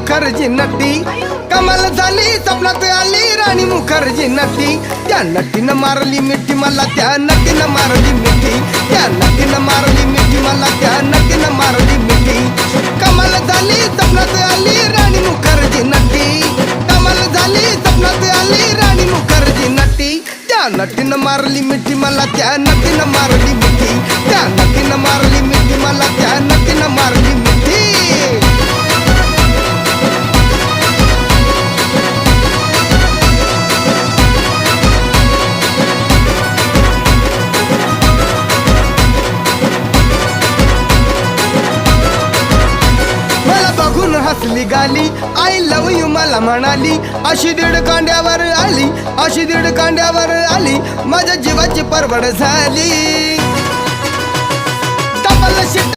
मुखर्जी नटी कमाल झाली स्वप्नात आली राणी मुखर्जी नटी त्या नटीनं मारली मिठी मला त्या नटीनं मारली मिठी त्या नटीनं मारली मिठी मला त्या नटीनं मारली मिठी कमाल झाली स्वप्नात आली राणी मुखर्जी नटी कमाल झाली स्वप्नात आली राणी मुखर्जी नटी त्या नटीनं मारली मिठी मला त्या नटीनं मारली मिठी त्या नटीनं मारली मिठी मला त्या नटीनं मारली मिठी हसली गाली आय लव यू मला म्हणाली अशी दीड कांड्यावर आली अशी दीड कांड्यावर आली माझ्या जीवाची परवड झाली डबल